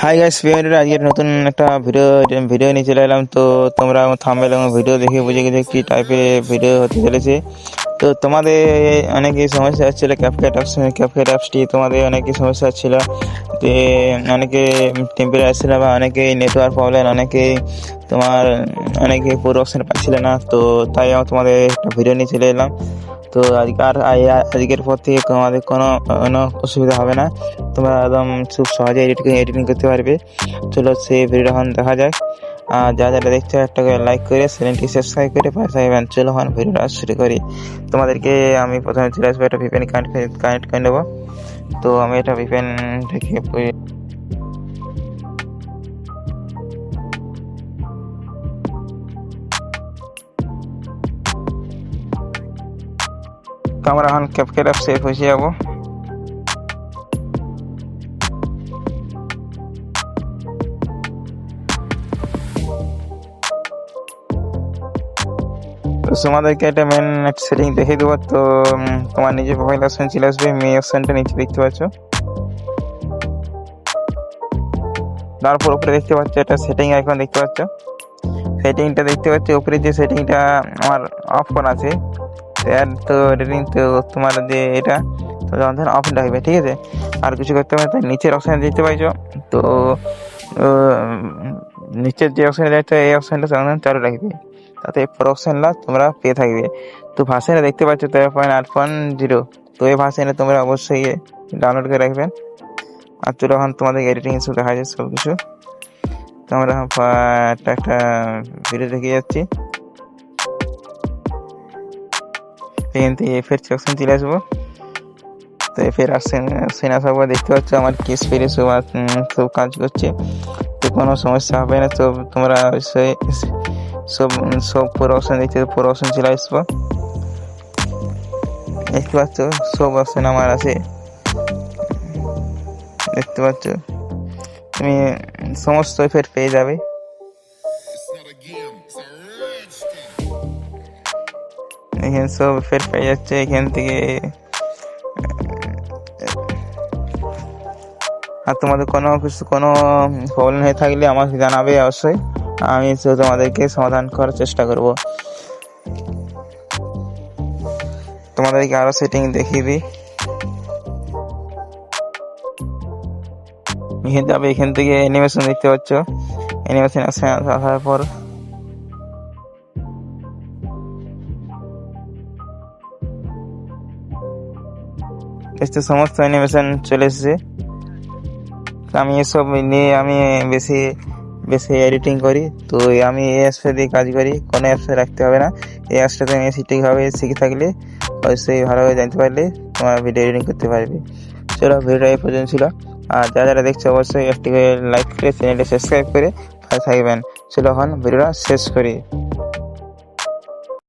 Hi guys, আজকের নতুন একটা ভিডিও নিয়ে চলে এলাম। তো তোমরা থাম্বনেল এবং ভিডিও দেখে বুঝে গেছো কি টাইপের ভিডিও হতে চলেছে। তো তোমাদের অনেকই সমস্যা হচ্ছিল ক্যাপকাট অ্যাপসটি, তোমাদের অনেকই সমস্যা হচ্ছিল যে অনেকে টেম্পারেচার আসছিল বা অনেকে নেটওয়ার্ক প্রবলেম, অনেকে পুরো অপশন পাচ্ছিল না। তো তাই আমি তোমাদের একটা ভিডিও নিয়ে চলে এলাম। তো আজকের পর থেকে তোমাদের কোনো অসুবিধা হবে না, তোমরা একদম খুব সহজে এডিটিং করতে পারবে। চলো সেই ভিডিওটা এখন দেখা যাক। আর যারা দেখছো একটা করে লাইক করে চ্যানেলটি সাবস্ক্রাইব করে পাশে থাকবেন। চলো এখন ভিডিওটা শুরু করি। তোমাদেরকে আমি প্রথমে চলে আসবো, একটা ভিপিএন কানেক্ট করে নেবো। তো আমি এটা ভিপিএন থেকে তো আমরা এখন ক্যাপকাট অ্যাপসে পৌঁছে যাবো। তো তোমাদেরকে একটা মেন সেটিং দেখে দেবো। তো তোমার নিজের প্রোফাইল অপশন চলে আসবে, মেয়ে অপশনটা নিচে দেখতে পাচ্ছ। তারপর উপরে দেখতে পাচ্ছ একটা সেটিং আইকন দেখতে পাচ্ছ। সেটিংটা দেখতে পাচ্ছ উপরে, যে সেটিংটা আমার অফ করা আছে তো এডিটিং, তো তোমার যে এটা তো যখন অফ রাখবে, ঠিক আছে, আর কিছু করতে হবে। তাই নিচের অপশানে দেখতে পাইছো। তো নিচের যে অপশানে যাচ্ছে এই অপশানটা চালু রাখবে, তাতে পর অপশানটা তোমরা পেয়ে থাকবে। তো ভার্সনটা দেখতে পাচ্ছ 13.8.0। তো এই ভার্সনে তোমরা অবশ্যই ডাউনলোড করে রাখবেন। আর চলো এখন তোমাদের এডিটিং শুরু দেখা যায় সব কিছু। তো আমরা একটা ভিডিও দেখে যাচ্ছি। এখান থেকে এফেক্ট সেকশন চলে আসবো। তো এফের আসেন আসার পর দেখতে পাচ্ছ আমার কেস ফিরে সব কাজ করছে। তো কোনো সমস্যা হবে না। তো তোমরা অবশ্যই সব পুরো অপশন দেখতে, পুরো অপশন চলে আসবো। দেখতে পাচ্ছ সব অপশন আমার আছে, দেখতে পাচ্ছ তুমি সমস্ত এফেক্ট পেয়ে যাবে। এখানে সব এফেক্ট পেয়ে যাচ্ছে এখান থেকে। আর তোমাদের কোনো প্রবলেম হয়ে থাকলে আমাকে জানাবে অবশ্যই, আমি তোমাদেরকে সমাধান করার চেষ্টা করব। তোমাদেরকে আরো সেটিং দেখিয়ে দিই। এখান থেকে অ্যানিমেশন দেখতে পাচ্ছ। অ্যানিমেশন আসার পর সমস্ত অ্যানিমেশন চলে এসেছে। আমি এসব নিয়ে আমি বেশি এডিটিং করি। তো আমি এই অ্যাপসটা দিয়ে কাজ করি, কোনো অ্যাপসে রাখতে হবে না। এই অ্যাপসটা তুমি ঠিকভাবে শিখে থাকলে, অবশ্যই ভালোভাবে জানতে পারলে তোমার ভিডিও এডিটিং করতে পারবে। চলো ভিডিওটা এই পর্যন্ত ছিল। আর যারা দেখছো অবশ্যই একটি লাইক করে চ্যানেলটা সাবস্ক্রাইব করে পাশে থাকবেন। চলো এখন ভিডিওটা শেষ করি।